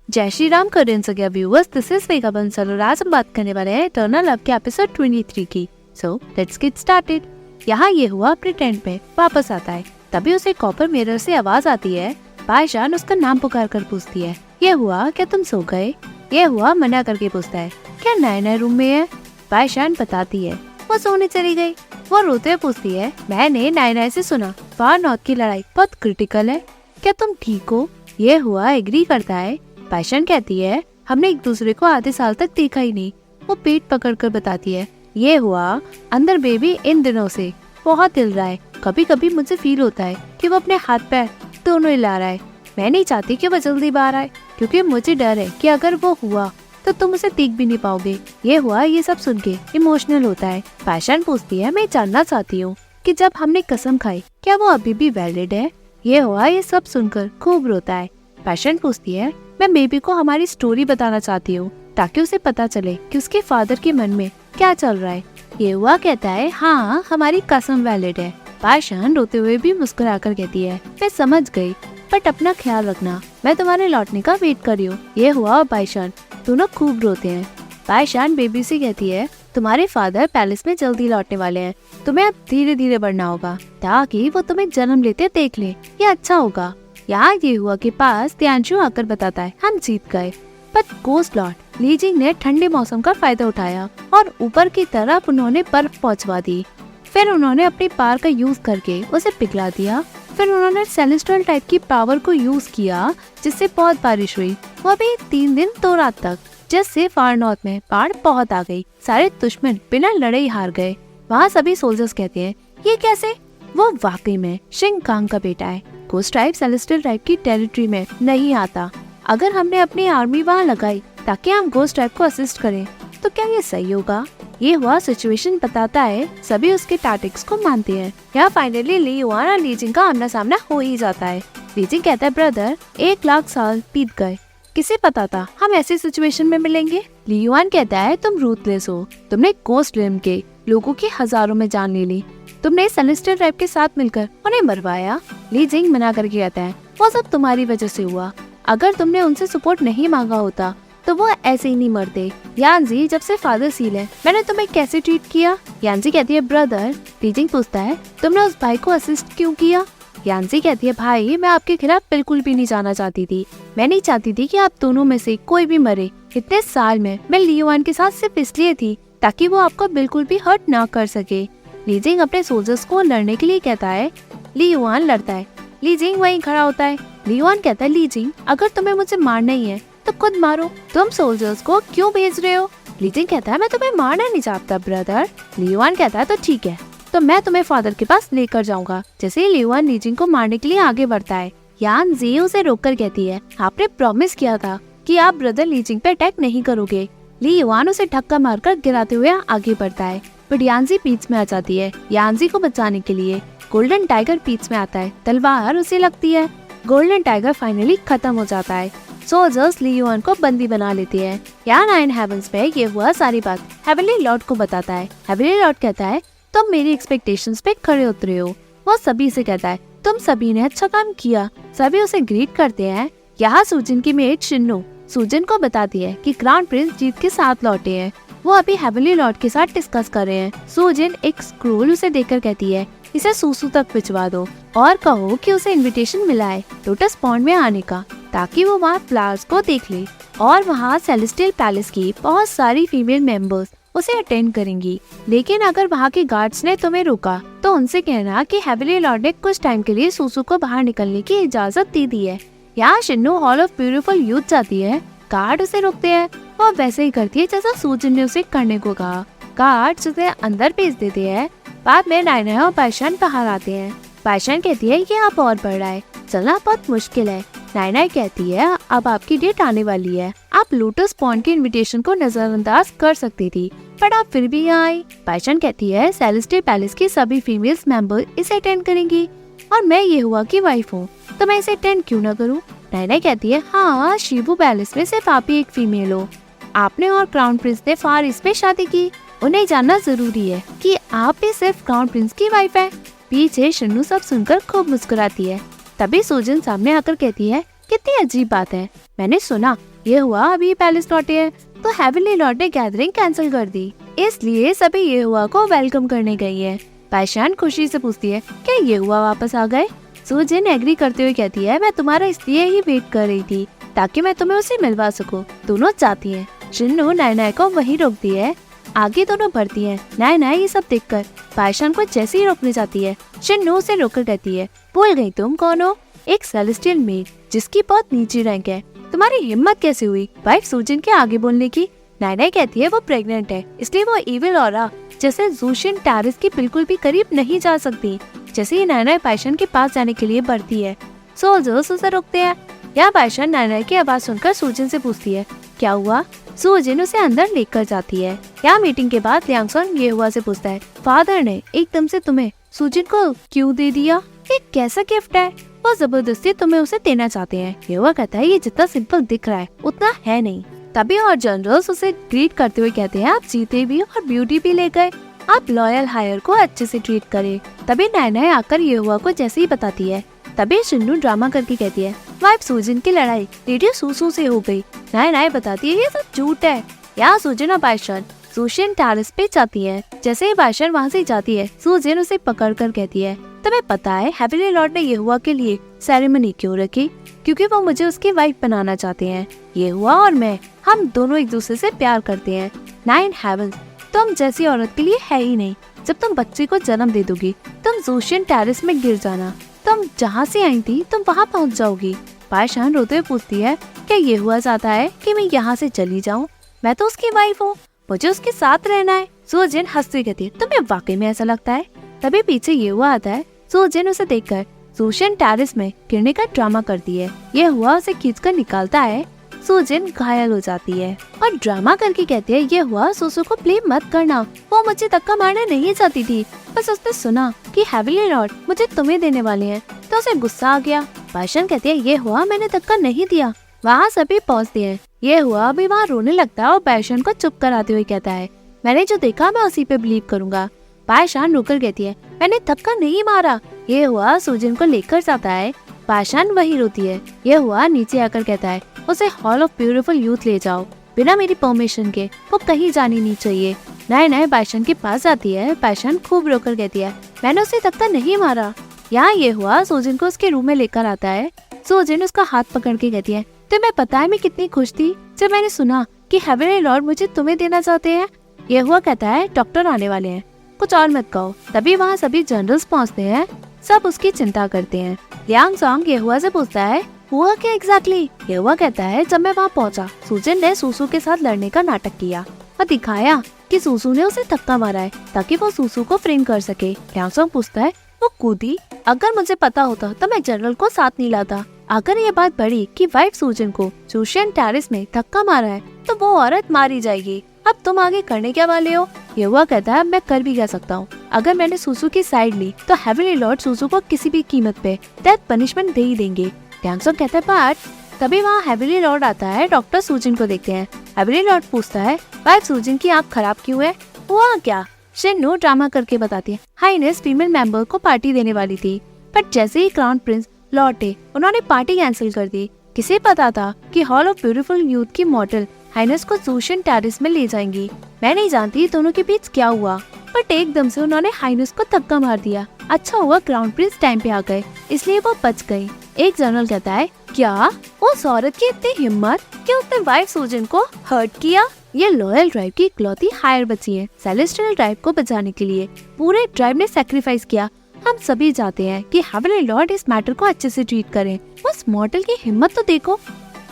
जय श्री राम कोरियन सो गया viewers, this is वेगा बंसल और आज हम बात करने वाले हैं इटर्नल लव के एपिसोड 23 की। So let's get started. यहाँ ये हुआ अपने टेंट में वापस आता है, तभी उसे कॉपर मिरर से आवाज आती है। बाईशान उसका नाम पुकार कर पूछती है, ये हुआ क्या तुम सो गए? ये हुआ मना करके पूछता है, क्या नए नए रूम में है? बाईशान बताती है वो सोने चली गई। वो रोते हुए पूछती है, मैंने नायना से सुना फार नॉर्थ की लड़ाई बहुत क्रिटिकल है, क्या तुम ठीक हो? ये हुआ एग्री करता है। बाईशान कहती है, हमने एक दूसरे को आधे साल तक देखा ही नहीं। वो पेट पकड़कर बताती है, ये हुआ अंदर बेबी इन दिनों से बहुत हिल रहा है। कभी कभी मुझे फील होता है कि वो अपने हाथ पैर दोनों हिला रहा है। मैं नहीं चाहती कि वो जल्दी बाहर आए, क्योंकि मुझे डर है कि अगर वो हुआ तो तुम उसे देख भी नहीं पाओगे। ये हुआ ये सब सुन के इमोशनल होता है। बाईशान पूछती है, मैं जानना चाहती हूँ कि जब हमने कसम खाई क्या वो अभी भी वैलिड है? ये हुआ ये सब सुनकर खूब रोता है। बाईशान पूछती है, मैं बेबी को हमारी स्टोरी बताना चाहती हूँ ताकि उसे पता चले कि उसके फादर के मन में क्या चल रहा है। ये हुआ कहता है, हाँ हमारी कसम वैलिड है। बाईशान रोते हुए भी मुस्कुराकर कहती है, मैं समझ गई, बट अपना ख्याल रखना, मैं तुम्हारे लौटने का वेट कर रही हूँ। ये हुआ और बाईशान दोनों खूब रोते हैं। बाईशान बेबी से कहती है, तुम्हारे फादर पैलेस में जल्दी लौटने वाले हैं, तुम्हें अब धीरे धीरे बढ़ना होगा ताकि वो तुम्हें जन्म लेते देख ले, ये अच्छा होगा। यहाँ ये हुआ के पास त्यांशु आकर बताता है, हम जीत गए। पर गोस्ट लॉर्ड ली जिंग ने ठंडे मौसम का फायदा उठाया और ऊपर की तरफ उन्होंने बर्फ पहुँचवा दी। फिर उन्होंने अपनी पावर का यूज करके उसे पिघला दिया। फिर उन्होंने सेलेस्टियल टाइप की पावर को यूज किया जिससे बहुत बारिश हुई, वो भी 3 दिन 2 रात तक, जिससे फार नॉर्थ में बाढ़ बहुत आ गई। सारे दुश्मन बिना लड़े ही हार गए। वहाँ सभी सोल्जर्स कहते हैं, ये कैसे? वो वाकई में शिंग कांग का बेटा है। गोस्ट टाइप सेलेस्टियल टाइप की टेरिटरी में नहीं आता। अगर हमने अपनी आर्मी वहाँ लगाई ताकि हम गोस्ट टाइप को असिस्ट करें तो क्या ये सही होगा? ये हुआ सिचुएशन बताता है। सभी उसके टैक्टिक्स को मानते हैं। यहाँ फाइनली ली युआन और ली जिंग का आमना सामना हो ही जाता है। ली जिंग कहता है, ब्रदर 1 लाख साल बीत गए, किसे पता था हम ऐसी सिचुएशन में मिलेंगे? ली युआन कहता है, तुम रूथलेस हो, तुमने गोस्ट रिम के लोगों की हजारों में जान ले ली, तुमने सेलेस्टियल टाइप के साथ मिलकर उन्हें मरवाया। ली जिंग मना करके कहता है, वो सब तुम्हारी वजह से हुआ, अगर तुमने उनसे सपोर्ट नहीं मांगा होता तो वो ऐसे ही नहीं मरते। यानजी, जब से फादर सील है मैंने तुम्हें कैसे ट्रीट किया? यानजी कहती है, ब्रदर। ली जिंग पूछता है, तुमने उस भाई को असिस्ट क्यों किया? यानजी कहती है, भाई मैं आपके खिलाफ बिल्कुल भी नहीं जाना चाहती थी, मैं नहीं चाहती थी कि आप दोनों में से कोई भी मरे। इतने साल में मैं ली युआन के साथ सिर्फ इसलिए थी ताकि वो आपको बिल्कुल भी हर्ट ना कर सके। ली जिंग अपने सोल्जर्स को लड़ने के लिए कहता है। ली युआन लड़ता है, ली जिंग वहीं खड़ा होता है। ली युआन कहता है, ली जिंग अगर तुम्हें मुझे मारना ही है तो खुद मारो, तुम सोल्जर्स को क्यों भेज रहे हो? ली जिंग कहता है, मैं तुम्हें मारना नहीं चाहता ब्रदर। ली युआन कहता है, तो ठीक है, तो मैं तुम्हें फादर के पास लेकर जाऊंगा। जैसे ही ली युआन ली जिंग को मारने के लिए आगे बढ़ता है, यान जी उसे रोककर कहती है, आपने प्रॉमिस किया था कि आप ब्रदर ली जिंग पे अटैक नहीं करोगे। ली युआन उसे धक्का मारकर गिराते हुए आगे बढ़ता है, बट यानजी बीच में आ जाती है। यानजी को बचाने के लिए गोल्डन टाइगर बीच में आता है, तलवार उसे लगती है। गोल्डन टाइगर फाइनली खत्म हो जाता है। सोल्जर्स ली युआन को बंदी बना लेते हैं। यहाँ 9 हेवंस में ये हुआ सारी बात हेवनली लॉर्ड को बताता है। हेवनली लॉर्ड कहता है, तुम मेरी एक्सपेक्टेशंस पे खड़े उतरे हो। वो सभी से कहता है, तुम सभी ने अच्छा काम किया। सभी उसे ग्रीट करते हैं। यहाँ सुजिन की मेट शिन्नो सुजिन को बताती है कि क्राउन प्रिंस जीत के साथ लौटे हैं। वो अभी हेवनली लॉर्ड के साथ डिस्कस कर रहे हैं। सुजिन एक स्क्रोल उसे देकर कहती है, इसे सूसू तक भिजवा दो और कहो कि उसे इनविटेशन मिला है लोटस पॉन्ड में आने का, ताकि वो वहाँ फ्लावर्स को देख ले। और वहाँ सेलेस्टियल पैलेस की बहुत सारी फीमेल मेंबर्स उसे अटेंड करेंगी। लेकिन अगर वहाँ के गार्ड्स ने तुम्हें रोका तो उनसे कहना कि हेवनली लॉर्ड ने कुछ टाइम के लिए सूसू को बाहर निकलने की इजाजत दे दी है। यहाँ शिन्नो हॉल ऑफ ब्यूटीफुल यूथ जाती है। गार्ड उसे रोकते हैं। वो वैसे ही करती है जैसा सुजिन ने उसे करने को कहा। गार्ड्स उसे अंदर भेज देते हैं। बाद में नायना और बाईशान बाहर आते हैं। बाईशान कहती है, ये आप और बढ़ रहा है, चलना बहुत मुश्किल है। नायना कहती है, अब आपकी डेट आने वाली है, आप लोटस पॉन्ड के इनविटेशन को नजरअंदाज कर सकती थी, पर आप फिर भी यहाँ आई। बाईशान कहती है, सेलेस्टियल पैलेस की सभी फीमेल्स मेंबर इसे अटेंड करेंगी और मैं ये हुआ की वाइफ हूँ, तो मैं इसे अटेंड क्यों न करूँ? नायना कहती है, हाँ शिबू पैलेस में सिर्फ आप ही एक फीमेल हो। आपने और क्राउन प्रिंस ने फार ईस्ट में शादी की, उन्हें जानना जरूरी है कि आप भी सिर्फ क्राउन प्रिंस की वाइफ है। पीछे शिन्नू सब सुनकर खूब मुस्कुराती है। तभी सुजिन सामने आकर कहती है, कितनी अजीब बात है। मैंने सुना ये हुआ अभी पैलेस लौटे हैं, तो हेवनली लॉर्ड ने गैदरिंग कैंसिल कर दी, इसलिए सभी ये हुआ को वेलकम करने गई है। पायशान खुशी से पूछती है क्या ये हुआ वापस आ गए। सूजिन एग्री करते हुए कहती है मैं तुम्हारा इसलिए ही वेट कर रही थी ताकि मैं तुम्हें उसे मिलवा सकूं। दोनों जाती हैं। शिन्नू नायनाय को वहीं रोकती है। आगे दोनों बढ़ती हैं। नायनाय ये सब देखकर पायशान को जैसे ही रोकने जाती है, शिन्नू उसे रोककर कहती है भूल गई तुम कौन हो? एक सेलेस्टियल मेड जिसकी बहुत नीची रैंक है। तुम्हारी हिम्मत कैसे हुई वाइफ सूजिन के आगे बोलने की? नायनाय कहती है वो प्रेग्नेंट है, इसलिए वो इविल ऑरा जैसे जूशियन टैरिस के बिल्कुल भी करीब नहीं जा सकती। जैसे ही नायनाय पायशान के पास जाने के लिए बढ़ती है, सोल्जर्स उसे रोकते हैं। यहाँ पायशान नायनाय की आवाज सुनकर सूजिन से पूछती है क्या हुआ। सूजिन उसे अंदर लेकर जाती है। यहाँ मीटिंग के बाद लियांगसोन ये हुआ से पूछता है फादर ने एकदम से तुम्हें सूजिन को क्यों दे दिया? ये कैसा गिफ्ट है? वो जबरदस्ती तुम्हें उसे देना चाहते हैं। ये हुआ कहता है ये जितना सिंपल दिख रहा है उतना है नहीं। तभी और जनरल्स उसे ग्रीट करते हुए कहते हैं आप जीते भी और ब्यूटी भी ले गए, आप लॉयल हायर को अच्छे से ट्रीट करें। तभी नायनाय आकर ये हुआ को जैसे ही बताती है, तभी शिन्नू ड्रामा करके कहती है वाइफ सूजिन की लड़ाई रेडियो सूसू से हो गई। नायनाय बताती है ये सब झूठ है। यहाँ सूजिन और पायशान जूशियन टैरिस पे जाती है। जैसे ही पायशान वहाँ से जाती है, सूजिन उसे पकड़ कर कहती है तुम्हें पता है हेवनली लॉर्ड ने ये हुआ के लिए सेरेमनी क्यों रखी? क्योंकि वो मुझे उसकी वाइफ बनाना चाहते हैं। ये हुआ और मैं, हम दोनों एक दूसरे से प्यार करते हैं। 9 हेवंस तुम जैसी औरत के लिए है ही नहीं। जब तुम बच्चे को जन्म दे दोगी, तुम जूशियन टैरिस में गिर जाना। तुम जहाँ से आई थी तुम वहाँ पहुँच जाओगी। पायशान रोते हुए पूछती है क्या ये हुआ चाहता है कि मैं यहाँ से चली जाऊँ? मैं तो उसकी वाइफ हूँ, मुझे उसके साथ रहना है। सूजिन हंसती कहती है तुम्हें वाकई में ऐसा लगता है? तभी पीछे ये हुआ आता है। सूजिन उसे देखकर जूशियन टैरिस में गिरने का ड्रामा करती है। ये हुआ उसे खींचकर निकालता है। सूजिन घायल हो जाती है और ड्रामा करके कहती है ये हुआ सूसू को ब्लेम मत करना, वो मुझे धक्का मारने नहीं चाहती थी, बस उसने सुना कि हेवनली लॉर्ड मुझे तुम्हें देने वाले हैं तो उसे गुस्सा आ गया। पायशान कहती है ये हुआ मैंने धक्का नहीं दिया। वहाँ सभी पहुँचते हैं। ये हुआ अभी वहाँ रोने लगता है और पायशान को चुप कराते हुए कहता है मैंने जो देखा मैं उसी पे बिलीव करूंगा। पायशान रुकर कहती है मैंने धक्का नहीं मारा। ये हुआ सूजिन को लेकर जाता है। पायशान वही रोती है। ये हुआ नीचे आकर कहता है उसे हॉल ऑफ ब्यूटीफुल यूथ ले जाओ, बिना मेरी परमिशन के वो कहीं जानी नहीं चाहिए। नायनाय पायशान के पास आती है। पायशान खूब रोकर कहती है मैंने उसे धक्का नहीं मारा। यहाँ ये हुआ सूजिन को उसके रूम में लेकर आता है। सूजिन उसका हाथ पकड़ के कहती है तुम्हें पता है मैं कितनी खुश थी जब मैंने सुना कि हेवनली लॉर्ड मुझे तुम्हें देना चाहते हैं। ये हुआ कहता है डॉक्टर आने वाले हैं, कुछ और मत कहो। तभी वहाँ सभी जनरल्स पहुँचते हैं। सब उसकी चिंता करते हैं। लियांगसोन ये हुआ से पूछता है हुआ क्या एग्जैक्टली? ये हुआ कहता है जब मैं वहाँ पहुँचा सूजिन ने सूसू के साथ लड़ने का नाटक किया और दिखाया कि सूसू ने उसे धक्का मारा है ताकि वो सूसू को फ्रेम कर सके। लियांगसोन पूछता है वो कूदी? अगर मुझे पता होता तो मैं जनरल को साथ नहीं लाता। अगर ये बात बढ़ी कि वाइफ सूजिन को जूशियन टैरिस में धक्का मारा है तो वो औरत मारी जाएगी। अब तुम आगे करने क्या वाले हो? ये हुआ कहता है मैं कर भी क्या सकता हूँ। अगर मैंने सूसू की साइड ली तो हेवनली लॉर्ड सूसू को किसी भी कीमत पे डेथ पनिशमेंट दे ही देंगे। लियांगसोन कहता है बट तभी वहाँ हेवनली लॉर्ड आता है। डॉक्टर सूजिन को देखते हैं। हेवनली लॉर्ड पूछता है वाइफ सूजिन की आँख खराब क्यों है? हुआ क्या? शिन्नू ड्रामा करके बताती है हाईनेस फीमेल मेंबर को पार्टी देने वाली थी, बट जैसे ही क्राउन प्रिंस लौटे उन्होंने पार्टी कैंसिल कर दी। किसे पता था कि हॉल ऑफ ब्यूटीफुल यूथ की मॉडल हाइनेस को जूशियन टैरिस में ले जाएंगी। मैं नहीं जानती दोनों के बीच क्या हुआ, बट एकदम से उन्होंने हाइनेस को धक्का मार दिया। अच्छा हुआ क्राउन प्रिंस टाइम पे आ गए, इसलिए वो बच गई। एक जनरल कहता है क्या उस औरत की इतनी हिम्मत कि उसने वाइफ सूजिन को हर्ट किया? ये लॉयल ट्राइब की इकलौती हायर बची है। सेलेस्टियल ट्राइब को बचाने के लिए पूरे ट्राइब ने सैक्रिफाइस किया। हम सभी चाहते हैं कि हेवनली लॉर्ड इस मैटर को अच्छे से ट्रीट करें। उस मॉडल की हिम्मत तो देखो,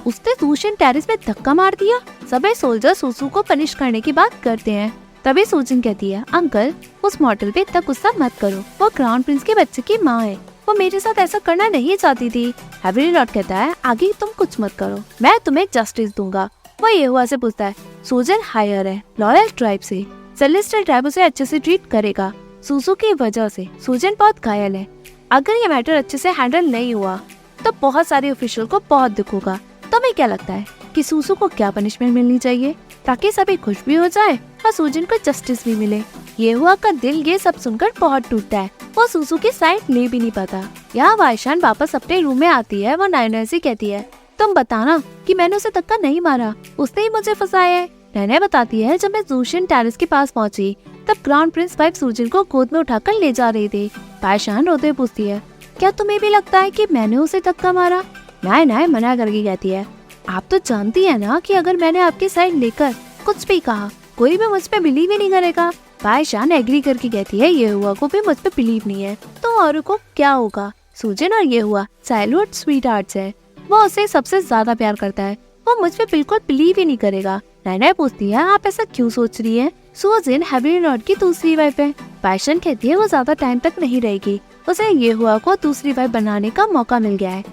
उसने जूशियन टैरिस में धक्का मार दिया। सभी सोल्जर सूसू को पनिश करने की बात करते हैं। तभी सूजिन कहती है अंकल उस मॉडल पे इतना गुस्सा मत करो, वो क्राउन प्रिंस के बच्चे की माँ है, वो मेरे साथ ऐसा करना नहीं चाहती थी। हेवनली लॉर्ड कहता है आगे तुम कुछ मत करो, मैं तुम्हें जस्टिस दूंगा। वो ये हुआ से पूछता है सूजन हायर है लॉयल ट्राइब से, सेलेस्टियल ट्राइब उसे अच्छे से ट्रीट करेगा। सूसू की वजह से सूजन बहुत घायल है। अगर ये मैटर अच्छे से हैंडल नहीं हुआ तो बहुत सारे ऑफिशियल को बहुत दुख होगा। तुम्हें क्या लगता है कि सूसू को क्या पनिशमेंट मिलनी चाहिए ताकि सभी खुश भी हो जाए और सूजन को जस्टिस भी मिले। ये हुआ का दिल ये सब सुनकर बहुत टूटता है। वो सूसू की साइड ले भी नहीं पाता। यहाँ वाईशान वापस अपने रूम में आती है। वो नायना से कहती है, तुम बताना कि मैंने उसे धक्का नहीं मारा, उसने ही मुझे फंसाया है। नायना बताती है, जब मैं जूशियन टेरेस के पास पहुंची तब क्राउन प्रिंस वाइफ सूजन को गोद में उठाकर ले जा रही थी। वाईशान रोते हुए पूछती है, क्या तुम्हें भी लगता है कि मैंने उसे धक्का मारा? नायना मना करके कहती है, आप तो जानती है ना कि अगर मैंने आपकी साइड लेकर कुछ भी कहा कोई भी मुझ पे बिलीव ही नहीं करेगा। वाईशान एग्री करके कहती है, ये हुआ को भी मुझ पे बिलीव नहीं है तो औरों को क्या होगा? सूजन और ये हुआ चाइल्डहुड स्वीट हार्ट्स है। वो उसे सबसे ज्यादा प्यार करता है। वो मुझ पे बिल्कुल बिलीव ही नहीं करेगा। नायना पूछती है, आप ऐसा क्यों सोच रही है? सूजन हेवनली लॉर्ड की दूसरी वाइफ है। वाईशान कहती है, वो ज्यादा टाइम तक नहीं रहेगी, उसे ये हुआ को दूसरी वाइफ बनाने का मौका मिल गया है।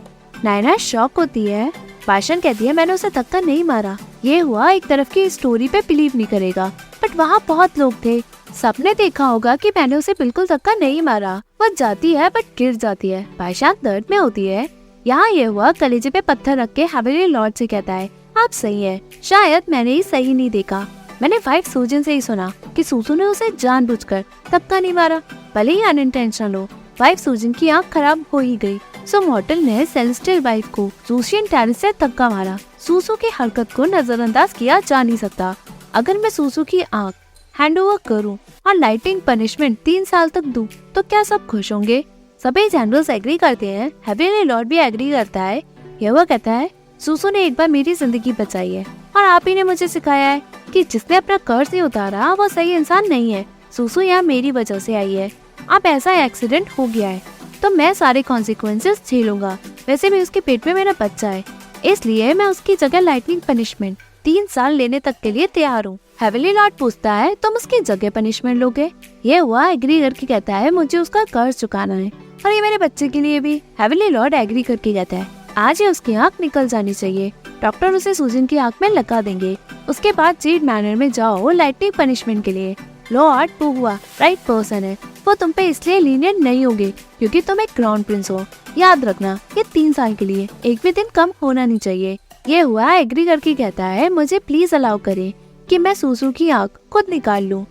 नायना शॉक होती है। वाईशान कहती है, मैंने उसे धक्का नहीं मारा। ये हुआ एक तरफ की स्टोरी पे बिलीव नहीं करेगा, बट वहाँ बहुत लोग थे, सबने देखा होगा कि मैंने उसे बिल्कुल धक्का नहीं मारा। वो जाती है बट गिर जाती है। वाईशान दर्द में होती है। यहाँ ये हुआ कलेजे पे पत्थर रख के हेवनली लॉर्ड से कहता है, आप सही है, शायद मैंने ही सही नहीं देखा। मैंने वाइफ सूजन से ही सुना कि सूसू ने उसे जानबूझकर धक्का नहीं मारा, भले ही अनइंटेंशनल हो। वाइफ सूजन की आँख खराब हो ही गई। सो मॉर्टल ने सेलेस्टियल वाइफ को जूशियन टेरेस से धक्का मारा। सूसू की हरकत को नजरअंदाज किया जा नहीं सकता। अगर मैं सूसू की आँख हैंड ओवर करूँ और लाइटिंग पनिशमेंट 3 साल तक दूं, तो क्या सब खुश होंगे? सभी जनरल्स एग्री करते हैं। हेवनली लॉर्ड भी एग्री करता है। यह वो कहता है, सूसू ने एक बार मेरी जिंदगी बचाई है और आप ही ने मुझे सिखाया है कि जिसने अपना कर्ज नहीं उतारा वो सही इंसान नहीं है। सूसू यहाँ मेरी वजह से आई है। अब ऐसा एक्सीडेंट हो गया है तो मैं सारे कॉन्सिक्वेंसेस झेलूंगा। वैसे भी उसके पेट में मेरा बच्चा है, इसलिए मैं उसकी जगह लाइटनिंग पनिशमेंट 3 साल लेने तक के लिए तैयार हूँ। हेवनली लॉर्ड पूछता है, तुम उसकी जगह पनिशमेंट लोगे? ये हुआ एग्री करके कहता है, मुझे उसका कर्ज चुकाना है और ये मेरे बच्चे के लिए भी। हेवनली लॉर्ड एग्री करके कहता है, आज ही उसकी आँख निकल जानी चाहिए। डॉक्टर उसे सूजन की आँख में लगा देंगे। उसके बाद जेड मैनर में जाओ लाइटनिंग पनिशमेंट के लिए। लॉर्ड वो हुआ राइट पर्सन है। वो तुम पे इसलिए लीनियंट नहीं होंगे क्योंकि तुम एक क्राउन प्रिंस हो। याद रखना, ये 3 साल के लिए एक भी दिन कम होना नहीं चाहिए। ये हुआ एग्री करके कहता है, मुझे प्लीज अलाउ करें कि मैं सूसू की आँख खुद निकाल लूं।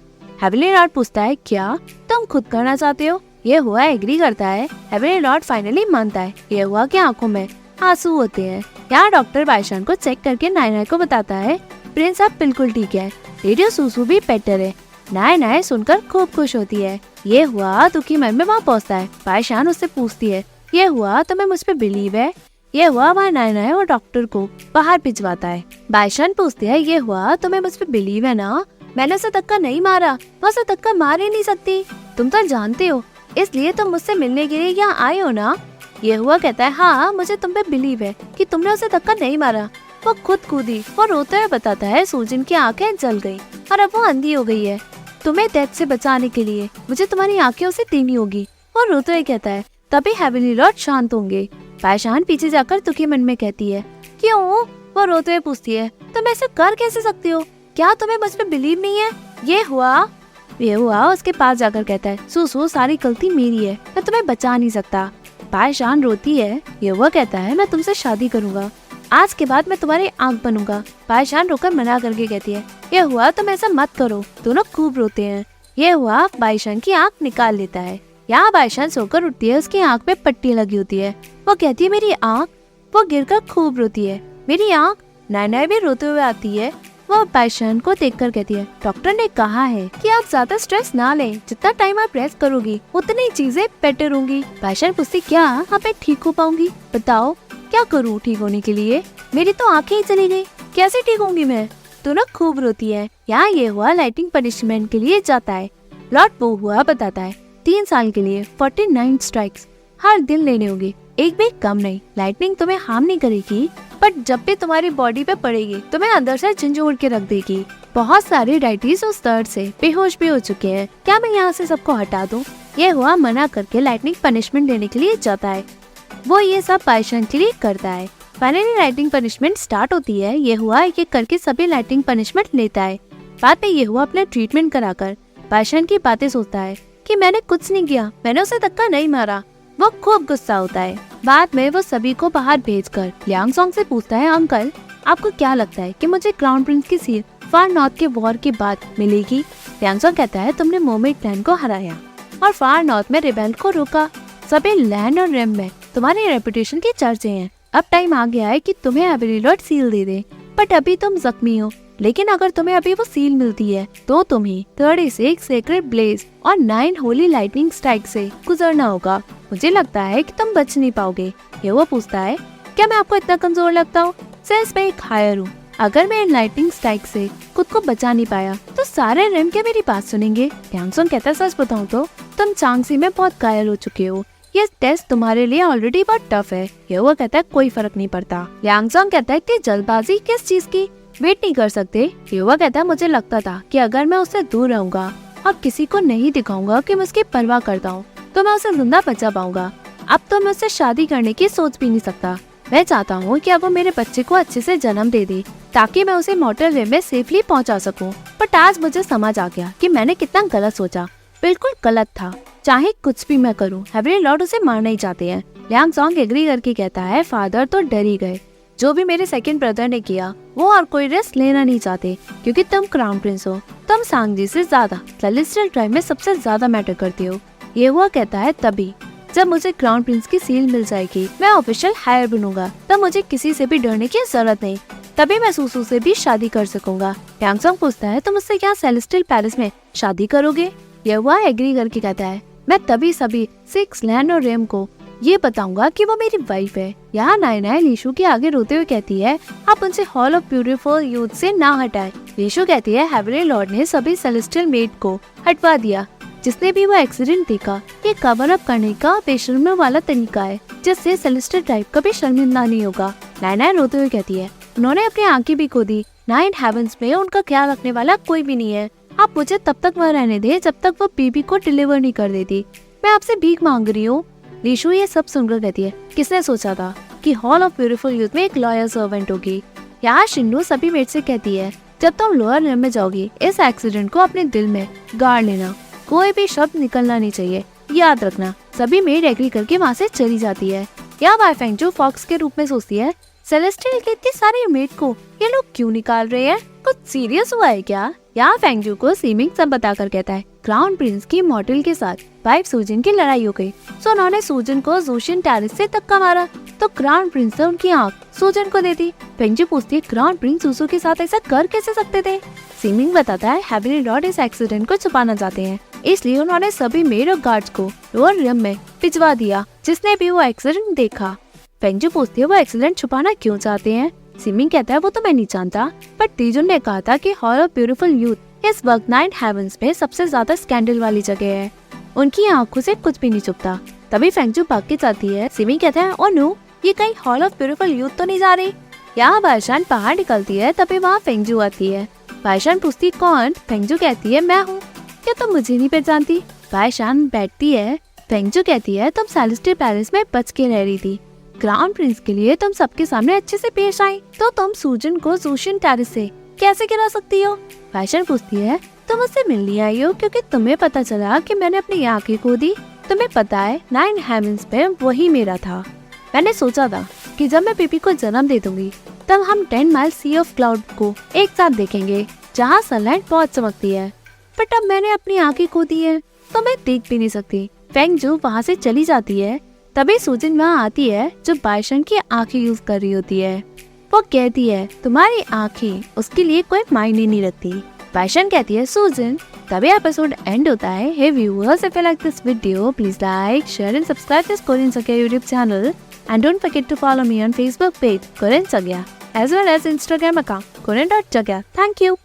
हेवनली लॉर्ड पूछता है, क्या तुम खुद करना चाहते हो? ये हुआ एग्री करता है। हेवनली लॉर्ड फाइनली मानता है। ये हुआ की आंखों में आंसू होते हैं। यहाँ डॉक्टर वाईशान को चेक करके नायना को बताता है, प्रिंस अब बिल्कुल ठीक है, रेडियो सूसू भी बेटर है। नायना सुनकर खूब खुश होती है। ये हुआ दुखी मन में वहाँ पहुँचता है। वाईशान उससे पूछती है, ये हुआ तुम्हें मुझ पे बिलीव है? ये हुआ वहाँ नायना और डॉक्टर को बाहर भिजवाता है। वाईशान पूछती है, ये हुआ तुम्हें मुझ पे बिलीव है ना? मैंने उसे धक्का नहीं मारा, मैं उसे धक्का मार ही नहीं सकती, तुम तो जानते हो, इसलिए तुम मुझसे मिलने के लिए यहाँ आए हो ना? ये हुआ कहता है, हाँ मुझे तुम पे बिलीव है कि तुमने उसे धक्का नहीं मारा। वो खुद कूदी और रोते हुए बताता है, सूजन की आंखें जल गई और अब वो अंधी हो गई है। तुम्हें डेथ से बचाने के लिए मुझे तुम्हारी आंखें उसे देनी होगी। और रोते हुए कहता है, तभी हेवनली लॉर्ड शांत होंगे। वाईशान पीछे जाकर दुखी मन में कहती है, क्यों? वो रोते हुए पूछती है, तुम ऐसे कर कैसे सकती हो? क्या तुम्हें मुझ पे बिलीव नहीं है? ये हुआ उसके पास जाकर कहता है, सूसू सारी गलती मेरी है, मैं तुम्हें बचा नहीं सकता। वाईशान रोती है। ये हुआ कहता है, मैं तुमसे शादी करूंगा, आज के बाद मैं तुम्हारी आंख बनूंगा। वाईशान रोकर मना करके कहती है, ये हुआ तुम ऐसा मत करो। दोनों खूब रोते हैं। ये हुआ वाईशान की आंख निकाल लेता है। यहाँ वाईशान सोकर उठती है, उसकी आंख में पट्टी लगी होती है। वो कहती है, मेरी आंख। वो गिरकर खूब रोती है, मेरी आंख। नायना भी रोते हुए आती है। वो वाईशान को देखकर कहती है, डॉक्टर ने कहा है कि आप ज्यादा स्ट्रेस ना लें, जितना टाइम आप रेस्ट करोगी उतनी चीजें बेटर होंगी। वाईशान पूछती, क्या अब मैं ठीक हो पाऊंगी? बताओ क्या करूँ ठीक होने के लिए? मेरी तो आंखें ही चली गई, कैसे ठीक होंगी मैं? दोनों खूब रोती है। यहाँ ये हुआ लाइटिंग पनिशमेंट के लिए जाता है। लॉर्ड वो हुआ बताता है, 3 साल के लिए 49 स्ट्राइक्स हर दिन लेने होंगे, एक भी कम नहीं। लाइटनिंग तुम्हें हार्म नहीं करेगी, बट जब भी तुम्हारी बॉडी पे पड़ेगी तुम्हें अंदर से झंझोड़ के रख देगी। बहुत सारे राइटीज उस दर्द से बेहोश भी हो चुके हैं। क्या मैं यहाँ से सबको हटा दूँ? ये हुआ मना करके लाइटनिंग पनिशमेंट लेने के लिए जाता है। वो ये सब वाईशान के लिए करता है। फाइनली लाइटिंग पनिशमेंट स्टार्ट होती है। ये हुआ एक एक करके सभी लाइटिंग पनिशमेंट लेता है। बाद में ये हुआ अपना ट्रीटमेंट कराकर वाईशान की बातें सोचता है कि मैंने कुछ नहीं किया, मैंने उसे धक्का नहीं मारा। वो खूब गुस्सा होता है। बाद में वो सभी को बाहर भेजकर लियांग सोंग से पूछता है, अंकल आपको क्या लगता है कि मुझे क्राउन प्रिंस की सीट फार नॉर्थ के वॉर के बाद मिलेगी। यांगसोंग कहता है तुमने मोमेट क्लैन को हराया और फार नॉर्थ में रिबेल को रोका। सभी लैंड और रिम में तुम्हारी रेपुटेशन के चर्चे हैं। अब टाइम आ गया है कि तुम्हें heavenly Lord seal they they, but अभी तुम जख्मी हो। लेकिन अगर तुम्हें अभी वो सील मिलती है तो तुम्हें 36 सेक्रेड ब्लेज और 9 होली लाइटनिंग स्ट्राइक से गुजरना होगा। मुझे लगता है कि तुम बच नहीं पाओगे। ये वो पूछता है क्या मैं आपको इतना कमजोर लगता हूँ? सिंस मैं एक हायर हूँ, अगर मैं लाइटनिंग स्ट्राइक से खुद को बचा नहीं पाया तो सारे रिम क्या मेरी बात सुनेंगे? यांगसोंग कहता है सच बताऊँ तो तुम चांगसी में बहुत घायल हो चुके हो। ये टेस्ट तुम्हारे लिए ऑलरेडी बहुत टफ है। ये वो कहता है कोई फर्क नहीं पड़ता। यांगसोंग कहता है कि जल्दबाजी किस चीज की, वेट नहीं कर सकते? युवा कहता है मुझे लगता था कि अगर मैं उससे दूर रहूंगा और किसी को नहीं दिखाऊंगा कि मैं उसकी परवाह करता हूँ तो मैं उसे जिंदा बचा पाऊंगा। अब तो मैं उससे शादी करने की सोच भी नहीं सकता। मैं चाहता हूँ कि अब वो मेरे बच्चे को अच्छे से जन्म दे दे ताकि मैं उसे मॉर्टल वे में सेफली पहुँचा सकूँ। बट आज मुझे समझ आ गया कि मैंने कितना गलत सोचा। बिल्कुल गलत था। चाहे कुछ भी मैं करूँ, हेवनली लॉर्ड उसे मारना ही चाहते हैं। यांगसोंग एग्री करके कहता है फादर तो डर ही गए। जो भी मेरे सेकंड ब्रदर ने किया वो और कोई रिस्क लेना नहीं चाहते क्योंकि तुम क्राउन प्रिंस हो। तुम सांगजी से ज्यादा सेलेस्टियल ट्राइब में सबसे ज्यादा मैटर करते हो। ये हुआ कहता है तभी जब मुझे क्राउन प्रिंस की सील मिल जाएगी मैं ऑफिशियल हायर बनूंगा, तब मुझे किसी से भी डरने की जरूरत नहीं। तभी मैं सूसू से भी शादी कर सकूंगा। यांगसोंग पूछता है तुम उससे क्या सेलेस्टियल पैलेस में शादी करोगे? ये हुआ एग्री करके कहता है मैं तभी सभी 6 लैंड और रेम को ये बताऊंगा कि वो मेरी वाइफ है। यहाँ नायनाय लीशु के आगे रोते हुए कहती है आप उनसे हॉल ऑफ ब्यूटीफुल यूथ से ना हटाए। लीशु कहती है हेवनली लॉर्ड ने सभी सेलेस्टियल मेड को हटवा दिया। जिसने भी वो एक्सीडेंट देखा ये कवर अप करने का बेशर्मी वाला तरीका है जिससे सेलेस्टियल ट्राइब कभी शर्मिंदा नहीं होगा। नायनाय रोते हुए कहती है उन्होंने अपनी आंखें भी खो दी। 9 हेवंस में उनका ख्याल रखने वाला कोई भी नहीं है। आप मुझे तब तक वहाँ रहने दे जब तक वो बेबी को डिलीवर नहीं कर देती। मैं आपसे भीख मांग रही हूँ। लीशु ये सब सुनकर कहती है किसने सोचा था कि हॉल ऑफ ब्यूटीफुल यूथ में एक लॉयल सर्वेंट होगी। यहाँ शिन्नू सभी मेट से कहती है जब तुम लोअर रिम में जाओगी इस एक्सीडेंट को अपने दिल में गाड़ लेना, कोई भी शब्द निकलना नहीं चाहिए, याद रखना। सभी मेट एग्री करके वहाँ से चली जाती है। यहाँ बाय फेंगजू फॉक्स के रूप में सोचती है सेलेस्टियल के इतने सारे मेट को ये लोग क्यों निकाल रहे हैं? कुछ सीरियस हुआ है क्या? यहाँ फेंगजू को सीमिंग सब बताकर कहता है क्राउन प्रिंस की मॉडल के साथ वाइफ सूजन की लड़ाई हो गई तो उन्होंने सूजन को जोशियन टेरेस से धक्का मारा तो क्राउन प्रिंस ने उनकी आंख सूजन को दे दी। फेंगजू पूछती है क्राउन प्रिंस सूसू के साथ ऐसा कर कैसे सकते थे? सीमिंग बताता है हेवनली लॉर्ड इस एक्सीडेंट को छुपाना चाहते हैं इसलिए उन्होंने सभी मेड और गार्ड्स को लोअर रिम में भिजवा दिया जिसने भी वो एक्सीडेंट देखा। फेंगजू पूछती है वो एक्सीडेंट छुपाना क्यों चाहते हैं? सिमिंग कहता है वो तो मैं नहीं जानता, बट तीजुन ने कहा था कि हॉल ऑफ ब्यूटीफुल यूथ इस वक्त 9 हेवंस में सबसे ज्यादा स्कैंडल वाली जगह है। उनकी आंखों से कुछ भी नहीं छुपता। तभी फेंगजू भाग के जाती है। सिमिंग कहता है ओ नो, ये कहीं हॉल ऑफ ब्यूटीफुल यूथ तो नहीं जा रही। यहाँ बायशान बाहर निकलती है तभी वहाँ फेंगजू आती है। बायशान पूछती कौन? फेंगजू कहती है मैं हूँ। क्या तुम मुझे नहीं पहचानती? बायशान बैठती है। फेंगजू कहती है तुम सेलेस्टियल पैलेस में बच के रह रही थी। क्राउन प्रिंस के लिए तुम सबके सामने अच्छे से पेश आई तो तुम सूजन को जोशियन टेरेस से कैसे गिरा सकती हो? बायशान पूछती है तुम मुझसे मिलने आई हो क्योंकि तुम्हें पता चला कि मैंने अपनी आंखें खो दी। तुम्हें पता है 9 हेवंस पे वही मेरा था। मैंने सोचा था कि जब मैं बेबी को जन्म दे दूंगी तब हम 10 माइल सी ऑफ क्लाउड को एक साथ देखेंगे जहाँ सनलाइट बहुत चमकती है। बट अब मैंने अपनी आंखें खो दी है तो मैं देख भी नहीं सकती। फेंगजू वहाँ से चली जाती है। तभी सूजन वहाँ आती है जो बायशान की आंखें यूज कर रही होती है। वो कहती है तुम्हारी आंखें उसके लिए कोई मायने नहीं रखती। बायशान कहती है सूजन। तभी एपिसोड एंड होता है। Hey viewers, if you like this video please like, share and subscribe this Korean सग्या YouTube channel and don't forget to follow me on Facebook page Korean Sagya as well as Instagram account Korean.Jagya. Thank you.